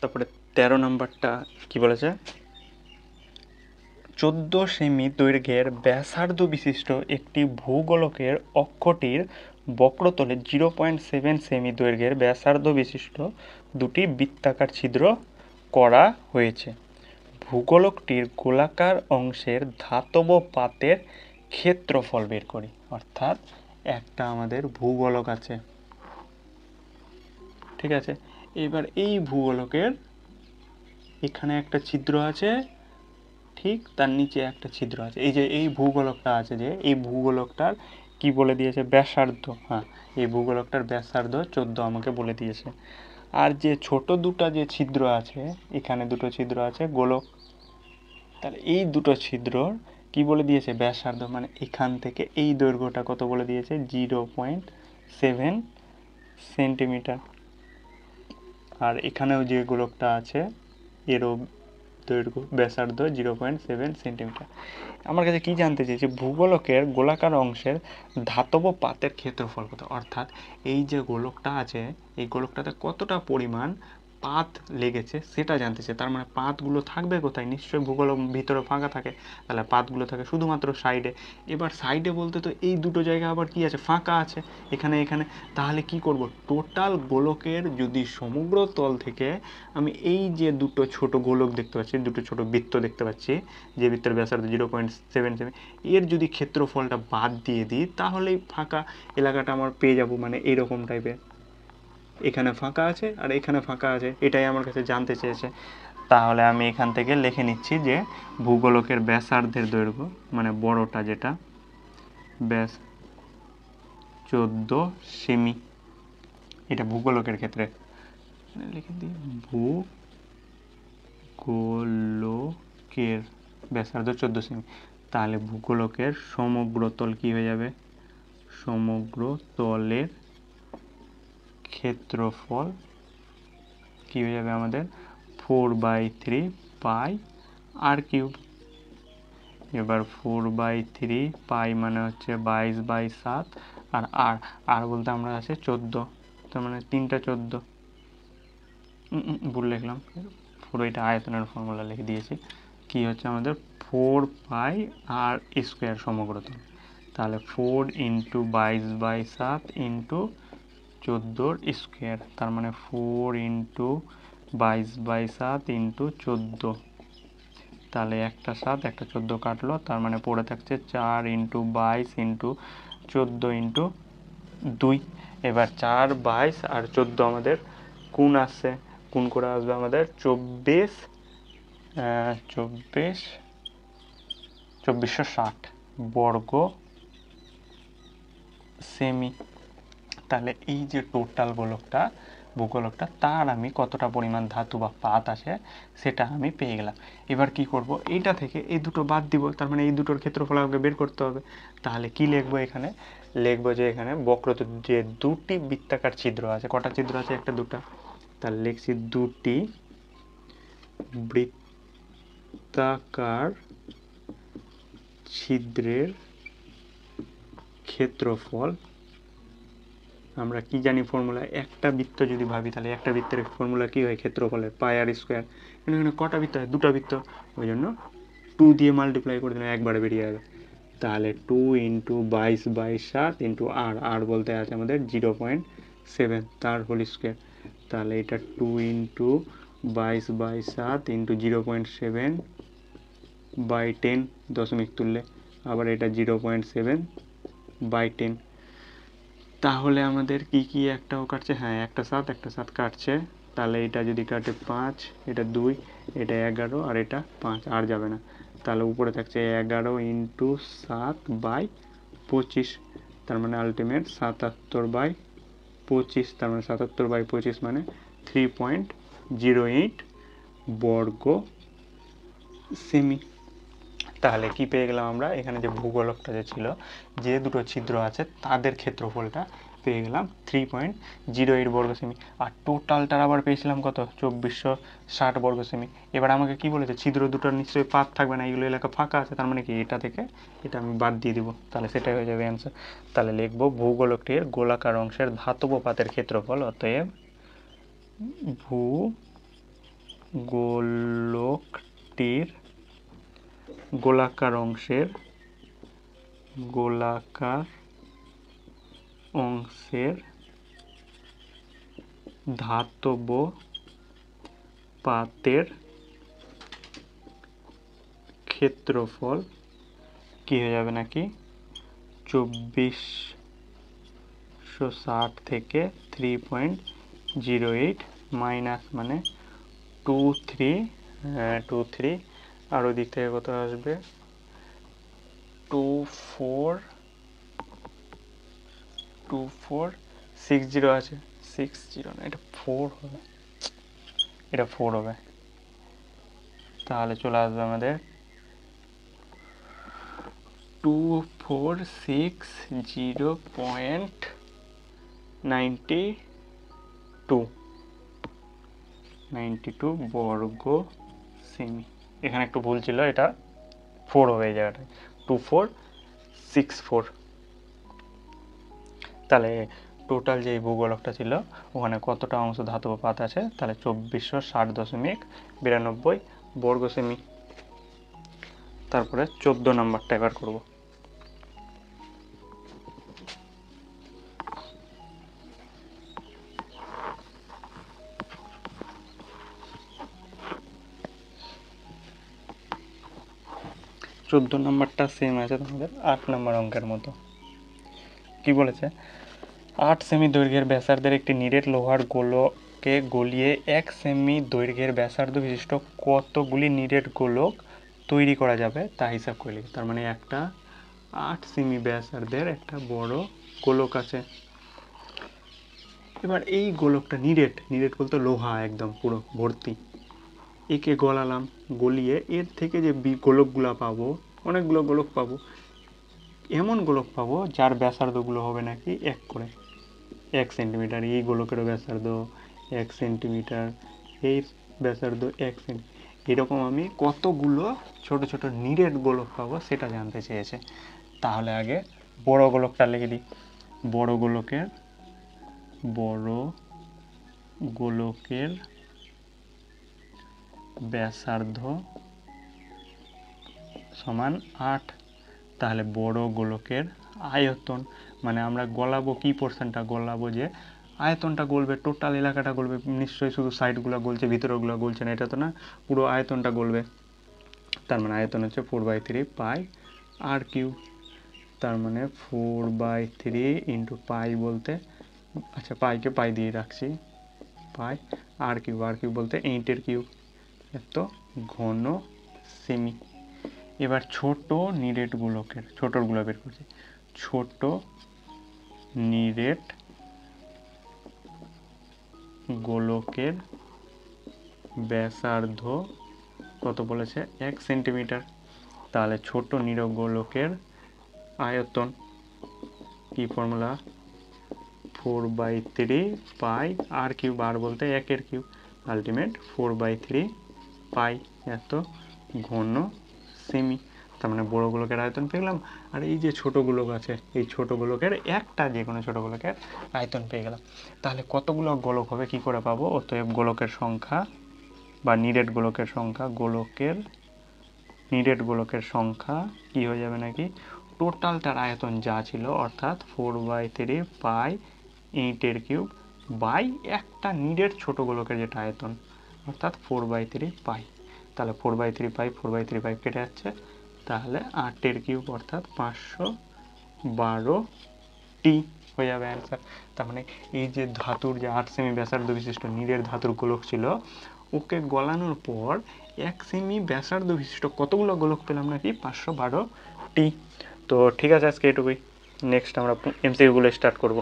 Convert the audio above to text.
তারপরে 13 নম্বরটা কি বলেছে, 14 সেমি দৈর্ঘ্যের ব্যাসার্ধ বিশিষ্ট একটি ভূগোলকের অক্ষটির বক্রতলে 0.7 সেমি দৈর্ঘ্যের ব্যাসার্ধ বিশিষ্ট দুটি বৃত্তাকার ছিদ্র করা হয়েছে। ভূগোলকটির গোলাকার অংশের ধাতব পাতের ক্ষেত্রফল বের করি। অর্থাৎ একটা আমাদের ভূগোলক আছে, ঠিক আছে। এবার এই ভূগোলকের এখানে একটা ছিদ্র আছে, ঠিক তার নিচে একটা ছিদ্র আছে। এই যে এই ভূগোলকটা আছে, যে এই ভূগোলকটার কি বলে দিয়েছে, ব্যাসার্ধ। হ্যাঁ, এই ভূগোলকটার ব্যাসার্ধ 14 আমাকে বলে দিয়েছে। আর যে ছোট দুটো যে ছিদ্র আছে, এখানে দুটো ছিদ্র আছে গোলক, তাহলে এই দুটো ছিদ্রর কি বলে দিয়েছে, ব্যাসার্ধ, মানে এখান থেকে এই দৈর্ঘ্যটা কত বলে দিয়েছে, 0.7 সেন্টিমিটার। আর এখানেও যে গোলকটা আছে এরও দৈর্ঘ্য ব্যাসার্ধ 0.7 সেন্টিমিটার। আমার কাছে কি জানতে চেয়েছে, ভূগোলকের গোলাকার অংশের ধাতব পাতের ক্ষেত্রফল কত। অর্থাৎ এই যে গোলকটা আছে, এই গোলকটাতে কতটা পরিমাণ পাত লেগেছে সেটা জানতে চাই। তার মানে পাতগুলো থাকবে কোথায়, নিশ্চয়ই ভূগোলক ভিতরে ফাঁকা থাকে, তাহলে পাতগুলো থাকে শুধুমাত্র সাইডে। এবার সাইডে বলতে তো এই দুটো জায়গা আবার কি আছে, ফাঁকা আছে, এখানে এখানে। তাহলে কি করব, টোটাল গোলকের যদি সমগ্র তল থেকে আমি এই যে দুটো ছোট গোলক দেখতে পাচ্ছি, দুটো ছোট বৃত্ত দেখতে পাচ্ছি, যে বৃত্তের ব্যাসার্ধ 0.7 সেমি, এর যদি ক্ষেত্রফলটা বাদ দিয়ে দিই তাহলেই ফাঁকা এলাকাটা আমার পেয়ে যাব। মানে এইরকম টাইপের, এখানে ফাঁকা আছে আর এখানে ফাঁকা আছে, এটাই আমার কাছে জানতে চেয়েছে। তাহলে আমি এখান থেকে লিখে নিচ্ছি যে ভূগোলকের ব্যাসার্ধের দৈর্ঘ্য, মানে বড়টা যেটা, ব্যাস 14 সেমি। এটা ভূগোলকের ক্ষেত্রে লিখে দিই, ভূগোলকের ব্যাসার্ধ 14 সেমি। তাহলে ভূগোলকের সমগ্র তল কি হয়ে যাবে, সমগ্র তলের ক্ষেত্রফল কি হয়ে যাবে আমাদের, 4/3 পাই আর কিউব। এবার 4/3 পাই মানে হচ্ছে 22/7, আর আর আর বলতে আমরা আছে 14, তার মানে 3টা 14, ভুল লিখলাম, পুরো এটা আয়তনের ফর্মুলা লিখে দিয়েছি। কি হচ্ছে আমাদের 4 পাই আর স্কোয়ার সমগ্রতল। তাহলে 4 ইন্টু 22/7 ইন্টু 14 স্কোয়ার, তার মানে 4 ইন্টু 22/7 ইন্টু 14। তাহলে একটা 7 একটা 14 কাটলো, তার মানে পড়ে থাকছে 4 ইন্টু 22 ইন্টু 14 ইন্টু 2। এবার 4, 22 আর 14 আমাদের গুণ আসছে, গুণ করে আসবে আমাদের 2460 বর্গ সেমি। তাহলে এই যে টোটাল গোলকটা, ভূগোলকটা, তার আমি কতটা পরিমাণ ধাতু বা পাত আছে সেটা আমি পেয়ে গেলাম। এবার কি করব, এইটা থেকে এই দুটো বাদ দিব, তার মানে এই দুটোর ক্ষেত্রফল আমাকে বের করতে হবে। তাহলে কি লিখবো, এখানে লিখবো যে এখানে বক্রতল যে দুটি বৃত্তাকার ছিদ্র আছে, কটা ছিদ্র আছে, একটা দুটা, তাহলে লিখছি দুটি বৃত্তাকার ছিদ্রের ক্ষেত্রফল। আমরা কি জানি ফর্মুলা, একটা বৃত্ত যদি ভাবি তাহলে একটা বৃত্তের ফর্মুলা কি হয়, ক্ষেত্রফলের পাই আর স্কোয়ার। এখানে কটা বৃত্ত হয়, দুটো বৃত্ত, ওই জন্য 2 দিয়ে মাল্টিপ্লাই করে দিলে একবারে বেরিয়ে যাবে। তাহলে 2 ইন্টু 22/7 ইন্টু আর, আর বলতে আছে আমাদের 0.7, তার হোল স্কোয়ার। তাহলে এটা 2 ইন্টু 22/7 ইন্টু 0.7/10, দশমিক তুললে আবার এটা 0.7/10। তাহলে আমাদের কি কি একটাও কাটছে, হ্যাঁ একটা 7 একটা 7 কাটছে। তাহলে এটা যদি কাটে 5, এটা 2, এটা 11 আর এটা 5, আর যাবে না। তাহলে উপরে থাকছে 11 ইন্টু 7/25, তার মানে আলটিমেট 77/25, তার মানে 77/25 মানে 3.08 বর্গ সেমি। তাহলে কি পেয়ে গেলাম আমরা, এখানে যে ভূগোলকটা যে ছিল, যে দুটো ছিদ্র আছে তাদের ক্ষেত্রফলটা পেয়ে গেলাম 3.08 বর্গ সেমি। আর টোটালটার আবার পেয়েছিলাম কত, 2460 বর্গ সেমি। এবার আমাকে কি বলেছে, ছিদ্র দুটোর নিশ্চয়ই পাত থাকবে না, এগুলো এলাকা ফাঁকা আছে, তার মানে কি এটা থেকে এটা আমি বাদ দিয়ে দিব, তাহলে সেটাই হয়ে যাবে অ্যান্সার। তাহলে লিখবো ভূগোলকটির গোলাকার অংশের ধাতব পাতের ক্ষেত্রফল, অতএব গোলকটির গোলাকার অংশের ধাতব পাতের ক্ষেত্রফল কি হয়ে যাবে নাকি 2460 থেকে 3.08 মাইনাস মানে 23 আর ওই দিক থেকে কত আসবে 2460 আছে 60 না এটা 4 হবে, এটা 4 হবে। তাহলে চলে আসবে আমাদের 2460.92 বর্গ সেমি। এখানে একটু ভুল ছিল, এটা 4 হবে এই জায়গাটায় 2464। তাহলে টোটাল যে ভূগোলকটা ছিল ওখানে কতটা অংশ ধাতব পাত আছে, তাহলে 2460.92 বর্গ সেমি। তারপরে 14 নাম্বারটা এবার করব। নাম্বারটা সেম আছে তোমাদের 8 নম্বর অঙ্কের মতো। কি বলেছে 8 সেমি দৈর্ঘ্যের ব্যাসার্ধের একটি নিরেট লোহার গোলকে গলিয়ে 1 সেমি দৈর্ঘ্যের ব্যাসার্ধ বিশিষ্ট কতগুলি নিরেট গোলক তৈরি করা যাবে তা হিসাব করে লিখি। তার মানে একটা 8 সেমি ব্যাসার্ধের একটা বড় গোলক আছে। এবার এই গোলকটা নিরেট বলতে লোহা একদম পুরো ভর্তি, একে গলালাম, গলিয়ে এর থেকে যে গোলকগুলো পাবো, অনেকগুলো গোলক পাবো, এমন গোলক পাবো যার ব্যাসার্ধগুলো হবে নাকি 1 করে 1 সেন্টিমিটার। এই গোলকেরও ব্যাসার্ধ 1 সেন্টিমিটার, এই ব্যাসার্ধ 1 সেন্টিমিটার। এরকম আমি কতগুলো ছোট ছোট নিরেট গোলক পাবো সেটা জানতে চেয়েছে। তাহলে আগে বড় গোলকটা লিখে দিই। বড় গোলকের ব্যাসার্ধ সমান 8। তাহলে বড় গোলকের আয়তন মানে আমরা গলাবো কি পোর্শনটা গলাবো, যে আয়তনটা গলবে, টোটাল এলাকাটা গলবে, নিশ্চয়ই শুধু সাইডগুলো গলছে ভিতরগুলো গলছে না, এটা তো না, পুরো আয়তনটা গলবে। তার মানে আয়তন হচ্ছে 4/3 পাই আর কিউ। তার মানে 4/3 ইন্টু পাই বলতে, আচ্ছা পাইকে পাই দিয়ে রাখছি, পাই আর কিউ বলতে 8-এর কিউব, এত ঘন সেমি। এবার ছোট নিরেট গোলকের ছোটগুলো বের করছি। ছোট নিরেট গোলকের ব্যাসার্ধ কত বলেছে 1 সেন্টিমিটার। তাহলে ছোট নিরেট গোলকের আয়তন কি ফর্মুলা 4/3 পাই আর কিউব, আর বলতে 1-এর কিউব, আলটিমেট 4/3 পাই এত ঘন সেমি। তার মানে বড় গোলকের আয়তন পেয়ে গেলাম, আর এই যে ছোট গোলক আছে এই ছোট গোলকের একটা যে কোনো ছোট গোলকের আয়তন পেয়ে গেলাম। তাহলে কতগুলো গোলক হবে কি করে পাবো, অতএব গোলকের সংখ্যা বা নিরেট গোলকের সংখ্যা, নিরেট গোলকের সংখ্যা কি হয়ে যাবে নাকি টোটালটার আয়তন যা ছিল অর্থাৎ 4/3 পাই 8-এর কিউব বাই একটা নিরেট ছোট গোলকের যেটা আয়তন অর্থাৎ 4/3 পাই। তাহলে 4/3 পাই 4/3 পাই কেটে যাচ্ছে, তাহলে 8-এর কিউব অর্থাৎ 512টি হয়ে যাবে অ্যান্সার। তার মানে এই যে ধাতুর যে 8 সেমি ব্যাসার্ধ বিশিষ্ট নিরেট ধাতুর গোলক ছিল, ওকে গলানোর পর 1 সেমি ব্যাসার্ধ বিশিষ্ট কতগুলো গোলক পেলাম নাকি 512টি। তো ঠিক আছে, আজকে এটুকুই। নেক্সট আমরা এমসিকিউগুলো স্টার্ট করব।